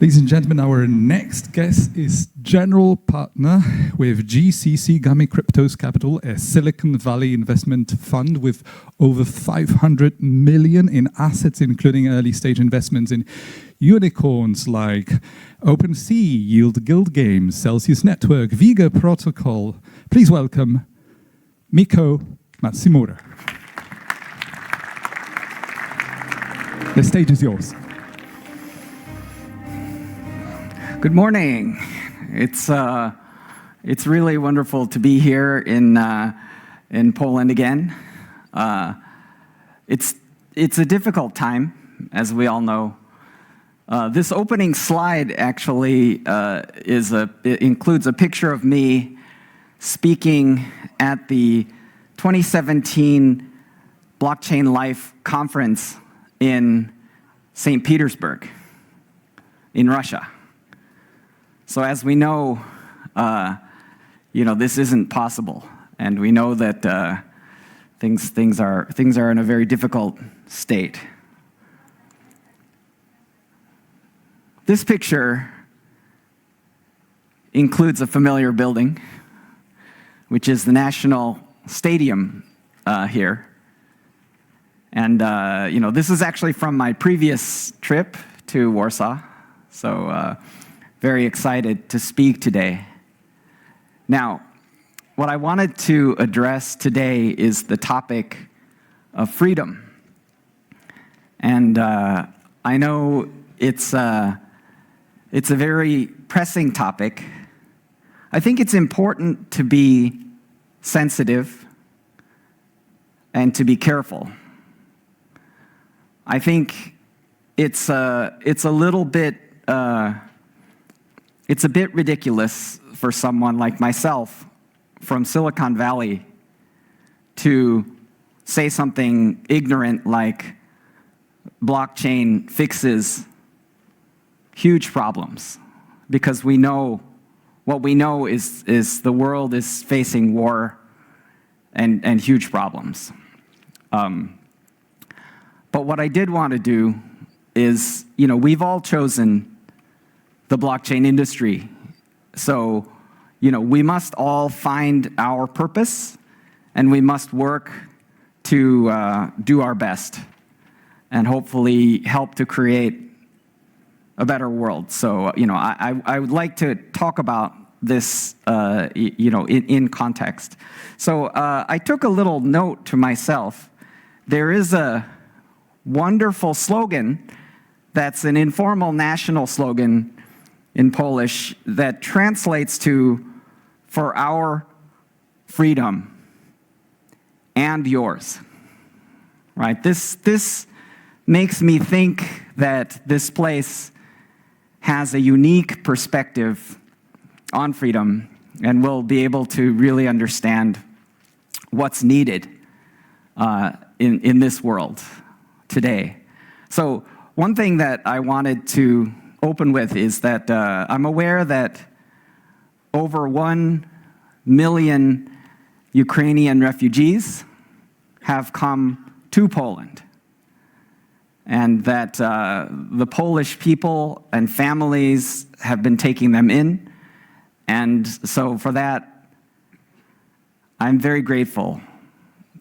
Ladies and gentlemen, our next guest is general partner with GCC Gumi Cryptos Capital, a Silicon Valley investment fund with over 500 million in assets, including early stage investments in unicorns like OpenSea, Yield Guild Games, Celsius Network, Vega Protocol. Please welcome Miko Matsumara. The stage is yours. Good morning. It's really wonderful to be here in Poland again. It's a difficult time, as we all know. This opening slide actually includes a picture of me speaking at the 2017 Blockchain Life conference in St. Petersburg, in Russia. So as we know, this isn't possible, and we know that things are in a very difficult state. This picture includes a familiar building, which is the National Stadium here. And this is actually from my previous trip to Warsaw, so very excited to speak today. Now, what I wanted to address today is the topic of freedom. And I know it's a very pressing topic. I think it's important to be sensitive and to be careful. I think it's a bit ridiculous for someone like myself from Silicon Valley to say something ignorant like blockchain fixes huge problems, because what we know is the world is facing war and huge problems. But what I did want to do is, we've all chosen the blockchain industry. So, we must all find our purpose, and we must work to do our best and hopefully help to create a better world. So, I would like to talk about this, in context. So I took a little note to myself. There is a wonderful slogan that's an informal national slogan in Polish that translates to, for our freedom and yours, right? This makes me think that this place has a unique perspective on freedom, and we'll be able to really understand what's needed in this world today. So one thing that I wanted to open with is that I'm aware that over 1 million Ukrainian refugees have come to Poland, and that the Polish people and families have been taking them in. And so for that, I'm very grateful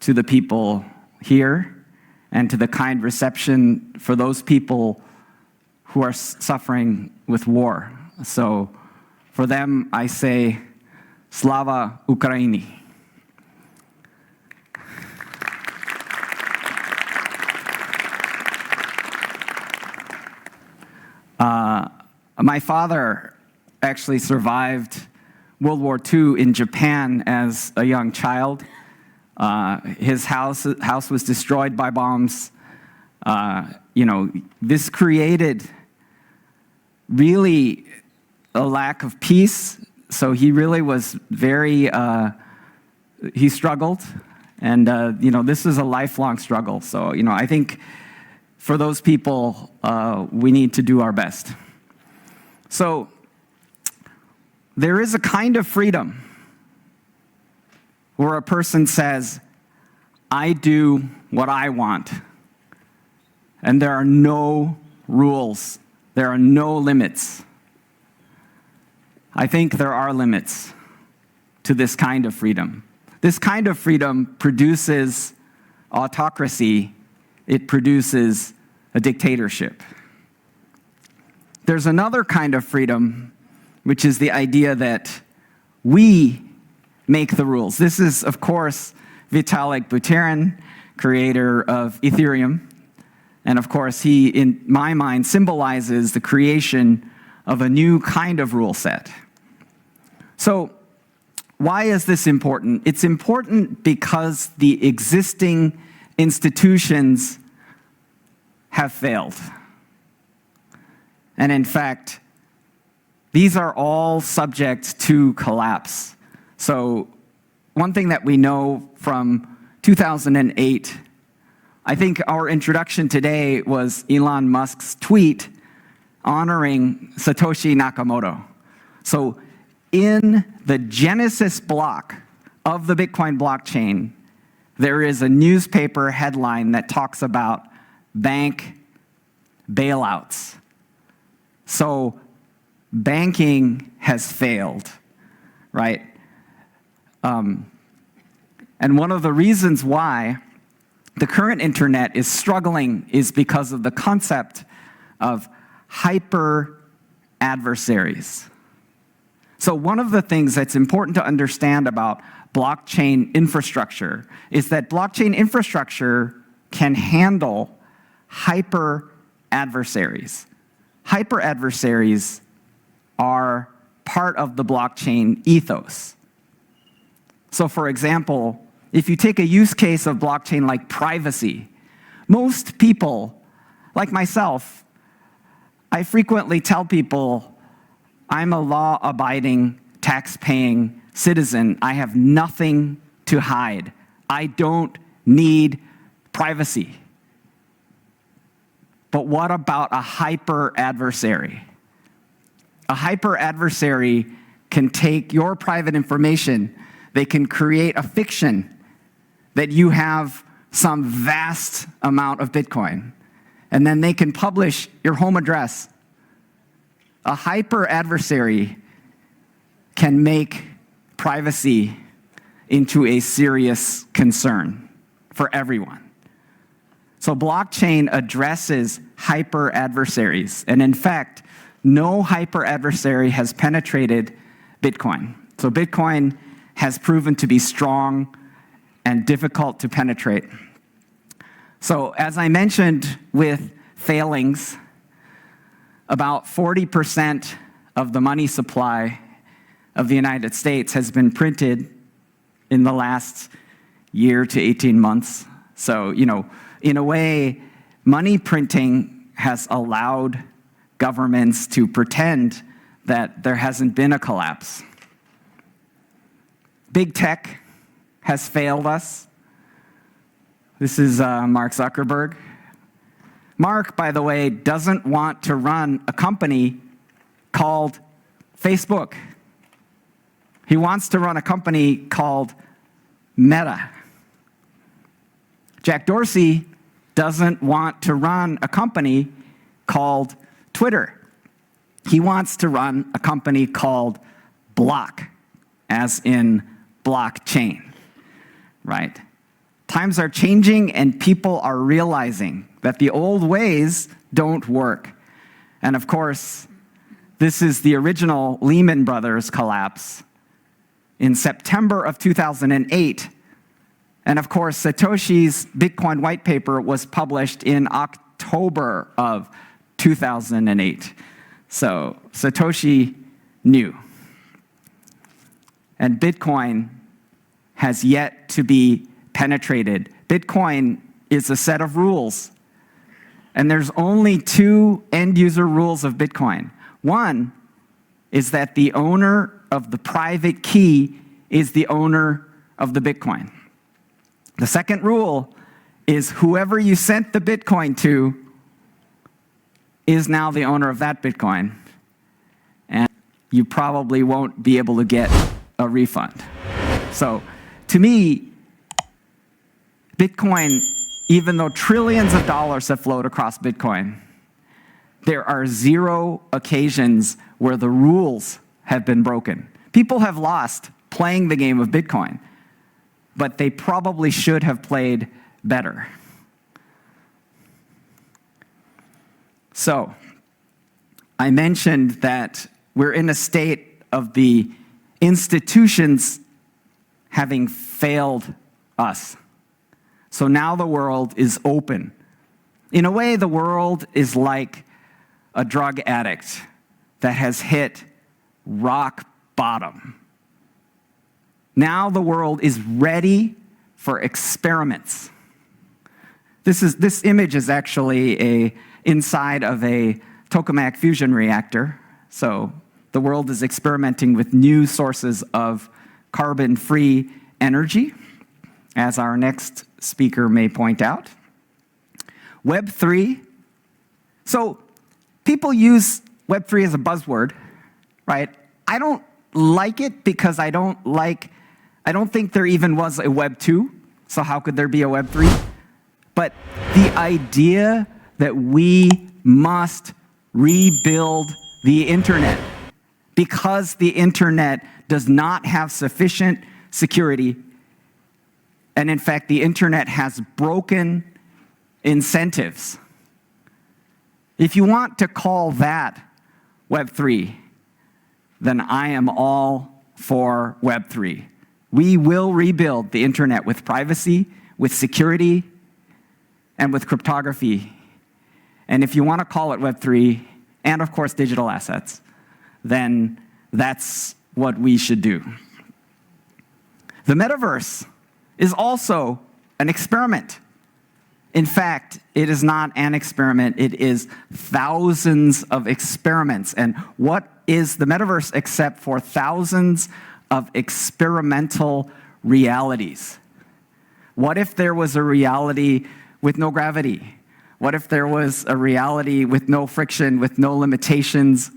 to the people here and to the kind reception for those people who are suffering with war. So for them, I say, Slava Ukraini. My father actually survived World War II in Japan as a young child. His house was destroyed by bombs. This created really a lack of peace. So he really was very, he struggled. And, this is a lifelong struggle. So, I think for those people, we need to do our best. So there is a kind of freedom where a person says, I do what I want, and there are no rules there are no limits. I think there are limits to this kind of freedom. This kind of freedom produces autocracy. It produces a dictatorship. There's another kind of freedom, which is the idea that we make the rules. This is, of course, Vitalik Buterin, creator of Ethereum. And of course, he, in my mind, symbolizes the creation of a new kind of rule set. So, why is this important? It's important because the existing institutions have failed. And in fact, these are all subject to collapse. So, one thing that we know from 2008, I think our introduction today was Elon Musk's tweet honoring Satoshi Nakamoto. So, in the Genesis block of the Bitcoin blockchain, there is a newspaper headline that talks about bank bailouts. So banking has failed, right? And one of the reasons why the current internet is struggling is because of the concept of hyper adversaries. So one of the things that's important to understand about blockchain infrastructure is that blockchain infrastructure can handle hyper adversaries. Hyper adversaries are part of the blockchain ethos. So for example, if you take a use case of blockchain like privacy, most people, like myself, I frequently tell people, I'm a law-abiding, tax-paying citizen. I have nothing to hide. I don't need privacy. But what about a hyper-adversary? A hyper-adversary can take your private information. They can create a fiction that you have some vast amount of Bitcoin. And then they can publish your home address. A hyper-adversary can make privacy into a serious concern for everyone. So blockchain addresses hyper-adversaries. And in fact, no hyper-adversary has penetrated Bitcoin. So Bitcoin has proven to be strong and difficult to penetrate. So as I mentioned with failings, about 40% of the money supply of the United States has been printed in the last year to 18 months. So, in a way, money printing has allowed governments to pretend that there hasn't been a collapse. Big tech has failed us. This is Mark Zuckerberg. Mark, by the way, doesn't want to run a company called Facebook. He wants to run a company called Meta. Jack Dorsey doesn't want to run a company called Twitter. He wants to run a company called Block, as in blockchain, right? Times are changing and people are realizing that the old ways don't work. And of course, this is the original Lehman Brothers collapse in September of 2008. And of course, Satoshi's Bitcoin white paper was published in October of 2008. So Satoshi knew. And Bitcoin has yet to be penetrated. Bitcoin is a set of rules. And there's only two end-user rules of Bitcoin. One is that the owner of the private key is the owner of the Bitcoin. The second rule is whoever you sent the Bitcoin to is now the owner of that Bitcoin. And you probably won't be able to get a refund. So, to me, Bitcoin, even though trillions of dollars have flowed across Bitcoin, there are 0 occasions where the rules have been broken. People have lost playing the game of Bitcoin, but they probably should have played better. So, I mentioned that we're in a state of the institutions having failed us. So now the world is open. In a way, the world is like a drug addict that has hit rock bottom. Now the world is ready for experiments. This image is actually inside of a tokamak fusion reactor. So the world is experimenting with new sources of carbon-free energy, as our next speaker may point out. Web3. So people use Web3 as a buzzword, right? I don't like it because I don't think there even was a Web2, so how could there be a Web3? But the idea that we must rebuild the internet because the internet does not have sufficient security, and in fact, the internet has broken incentives. If you want to call that Web3, then I am all for Web3. We will rebuild the internet with privacy, with security, and with cryptography. And if you want to call it Web3, and of course digital assets, then that's what we should do. The metaverse is also an experiment. In fact, it is not an experiment, it is thousands of experiments. And what is the metaverse except for thousands of experimental realities? What if there was a reality with no gravity? What if there was a reality with no friction, with no limitations?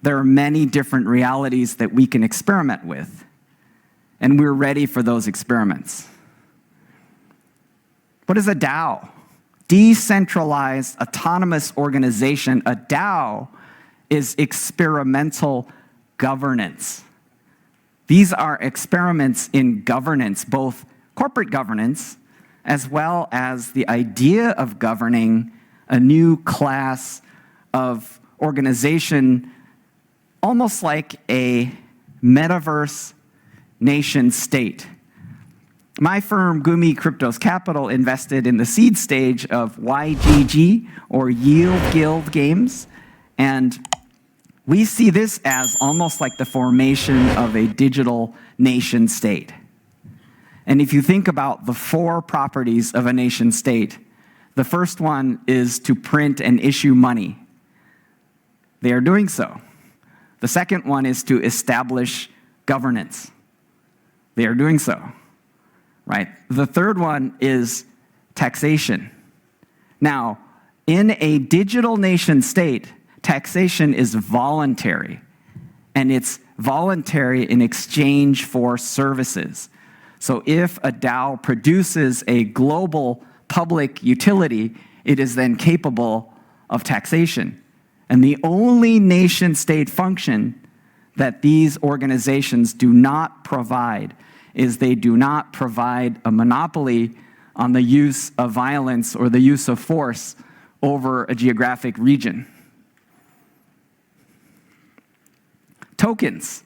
There are many different realities that we can experiment with, and we're ready for those experiments. What is a DAO? Decentralized Autonomous Organization. A DAO is experimental governance. These are experiments in governance, both corporate governance as well as the idea of governing a new class of organization, almost like a metaverse nation state. My firm, Gumi Cryptos Capital, invested in the seed stage of YGG, or Yield Guild Games, and we see this as almost like the formation of a digital nation state. And if you think about the 4 properties of a nation state, the first one is to print and issue money. They are doing so. The second one is to establish governance. They are doing so, right? The third one is taxation. Now, in a digital nation state, taxation is voluntary, and it's voluntary in exchange for services. So if a DAO produces a global public utility, it is then capable of taxation. And the only nation-state function that these organizations do not provide is they do not provide a monopoly on the use of violence or the use of force over a geographic region. Tokens.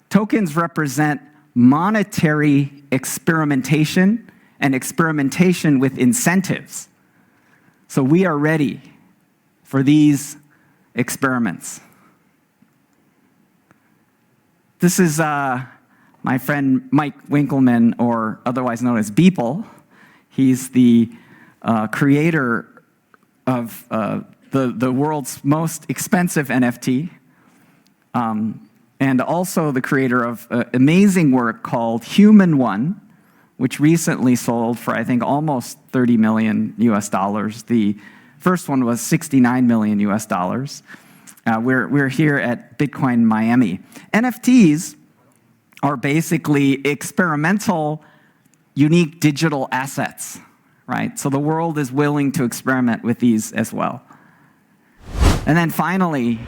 Tokens represent monetary experimentation and experimentation with incentives. So we are ready for these experiments. This is my friend Mike Winkleman, or otherwise known as Beeple. He's the creator of the world's most expensive NFT, and also the creator of amazing work called Human One, which recently sold for, I think, almost $30 million US dollars. The first one was $69 million US dollars. We're here at Bitcoin Miami. NFTs are basically experimental, unique digital assets, right? So the world is willing to experiment with these as well. And then finally,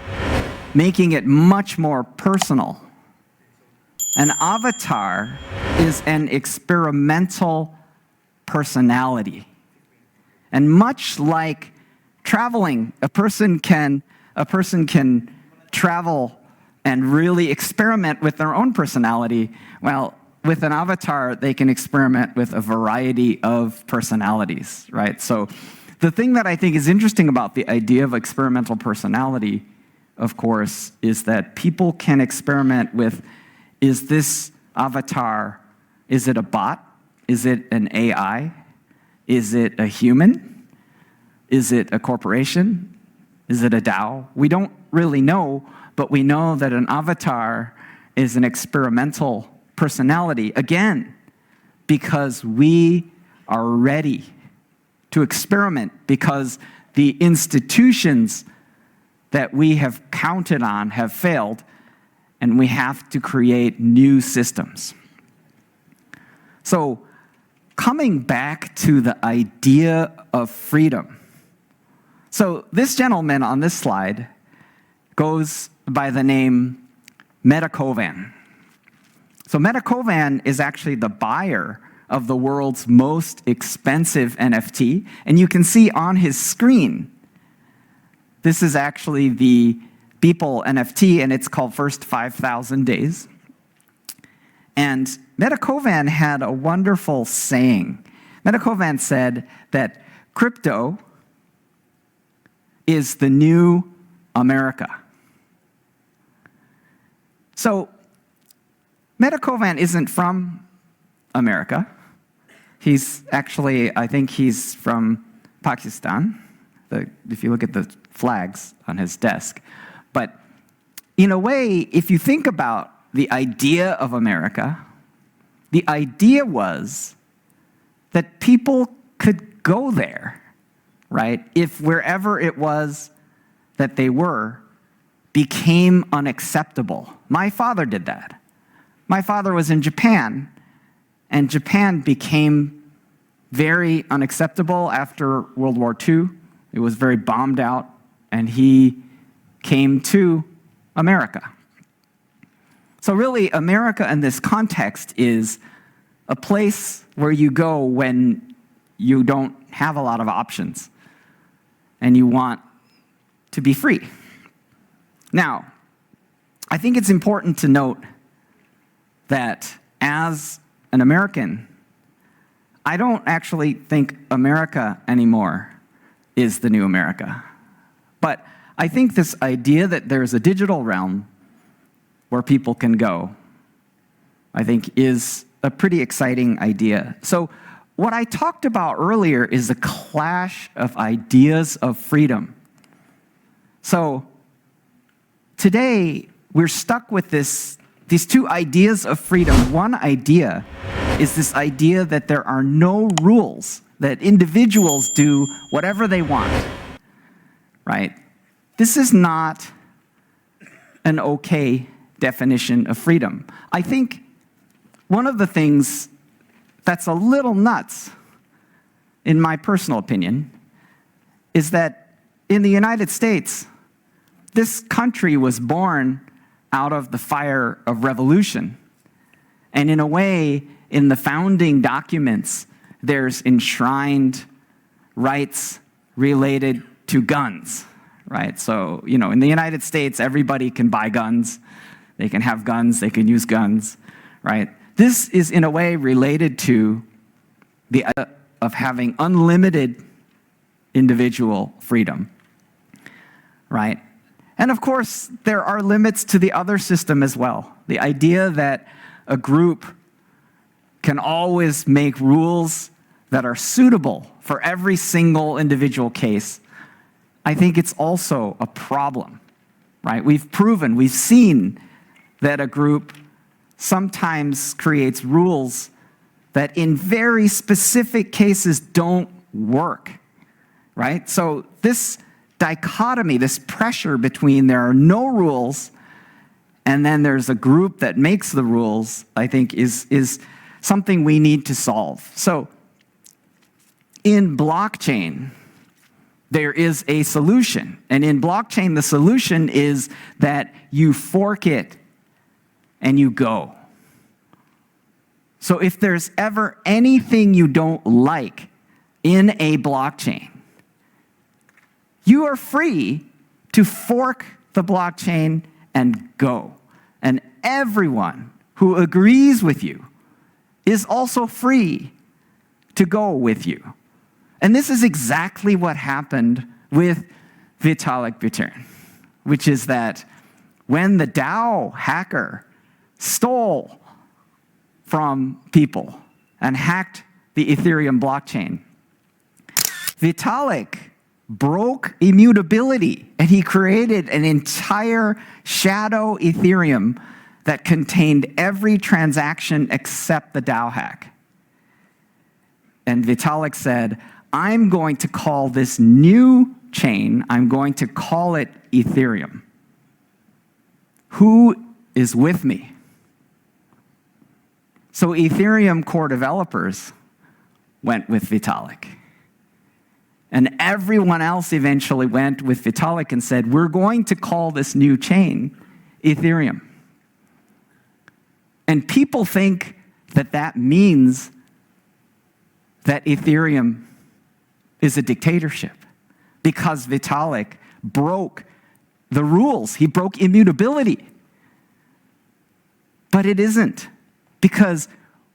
making it much more personal. An avatar is an experimental personality. And much like traveling, a person can travel and really experiment with their own personality. Well, with an avatar, they can experiment with a variety of personalities, right? So the thing that I think is interesting about the idea of experimental personality, of course, is that people can experiment with, is this avatar, is it a bot? Is it an AI? Is it a human? Is it a corporation? Is it a DAO? We don't really know, but we know that an avatar is an experimental personality, again, because we are ready to experiment, because the institutions that we have counted on have failed, and we have to create new systems. So, coming back to the idea of freedom. So, this gentleman on this slide goes by the name Metakovan. So Metakovan is actually the buyer of the world's most expensive NFT. And you can see on his screen, this is actually the Beeple NFT, and it's called First 5,000 Days. And Metakovan had a wonderful saying. Metakovan said that crypto is the new America. So Metakovan isn't from America. He's actually, I think he's from Pakistan, if you look at the flags on his desk. But in a way, if you think about the idea of America, the idea was that people could go there, right? If wherever it was that they were became unacceptable. My father did that. My father was in Japan, and Japan became very unacceptable after World War II. It was very bombed out, and he came to America. So really, America in this context is a place where you go when you don't have a lot of options, and you want to be free. Now, I think it's important to note that as an American, I don't actually think America anymore is the new America. But I think this idea that there's a digital realm where people can go, I think is a pretty exciting idea. So what I talked about earlier is a clash of ideas of freedom. So today, we're stuck with these two ideas of freedom. One idea is this idea that there are no rules, that individuals do whatever they want, right? This is not an okay definition of freedom. I think one of the things that's a little nuts, in my personal opinion, is that in the United States, this country was born out of the fire of revolution. And in a way, in the founding documents, there's enshrined rights related to guns, right? So, in the United States, everybody can buy guns. They can have guns, they can use guns, right? This is in a way related to the idea of having unlimited individual freedom, right? And of course, there are limits to the other system as well. The idea that a group can always make rules that are suitable for every single individual case, I think it's also a problem, right? We've seen that a group sometimes creates rules that in very specific cases don't work, right? So this dichotomy, this pressure between there are no rules and then there's a group that makes the rules, I think is something we need to solve. So in blockchain, there is a solution. And in blockchain, the solution is that you fork it and you go. So if there's ever anything you don't like in a blockchain, you are free to fork the blockchain and go. And everyone who agrees with you is also free to go with you. And this is exactly what happened with Vitalik Buterin, which is that when the DAO hacker stole from people and hacked the Ethereum blockchain, Vitalik broke immutability, and he created an entire shadow Ethereum that contained every transaction except the DAO hack. And Vitalik said, I'm going to call this new chain, I'm going to call it Ethereum. Who is with me? So Ethereum core developers went with Vitalik. And everyone else eventually went with Vitalik and said, we're going to call this new chain Ethereum. And people think that that means that Ethereum is a dictatorship because Vitalik broke the rules. He broke immutability. But it isn't, because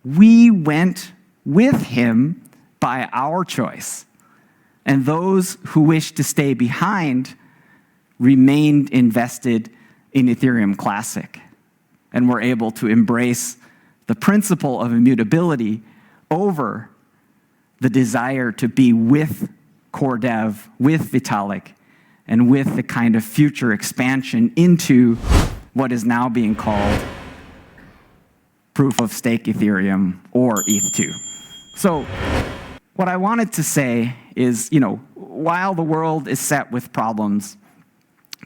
we went with him by our choice. And those who wish to stay behind remained invested in Ethereum Classic and were able to embrace the principle of immutability over the desire to be with core dev, with Vitalik, and with the kind of future expansion into what is now being called proof of stake Ethereum or ETH2. So what I wanted to say is, while the world is set with problems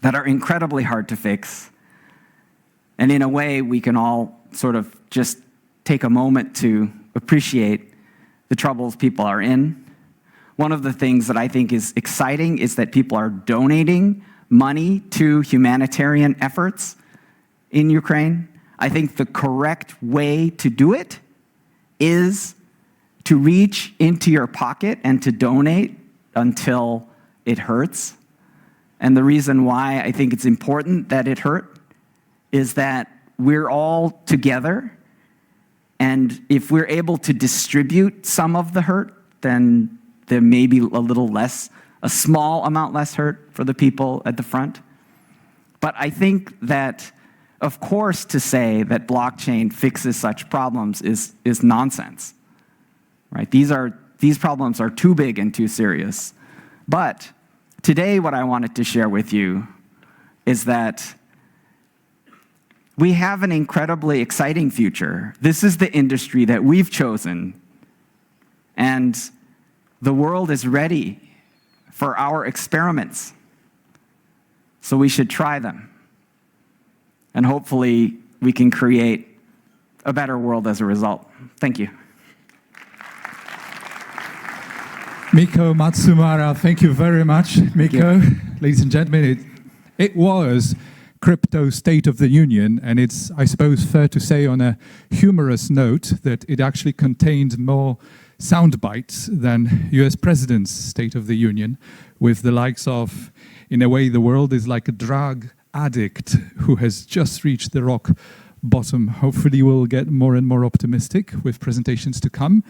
that are incredibly hard to fix, and in a way we can all sort of just take a moment to appreciate the troubles people are in. One of the things that I think is exciting is that people are donating money to humanitarian efforts in Ukraine. I think the correct way to do it is to reach into your pocket and to donate until it hurts. And the reason why I think it's important that it hurt is that we're all together. And if we're able to distribute some of the hurt, then there may be a small amount less hurt for the people at the front. But I think that, of course, to say that blockchain fixes such problems is nonsense, right? These problems are too big and too serious. But today, what I wanted to share with you is that we have an incredibly exciting future. This is the industry that we've chosen, and the world is ready for our experiments. So we should try them. And hopefully, we can create a better world as a result. Thank you. Miko Matsumara, thank you very much. Miko, ladies and gentlemen, it was Crypto State of the Union, and it's, I suppose, fair to say on a humorous note that it actually contained more sound bites than US President's State of the Union, with the likes of, in a way, the world is like a drug addict who has just reached the rock bottom. Hopefully we'll get more and more optimistic with presentations to come.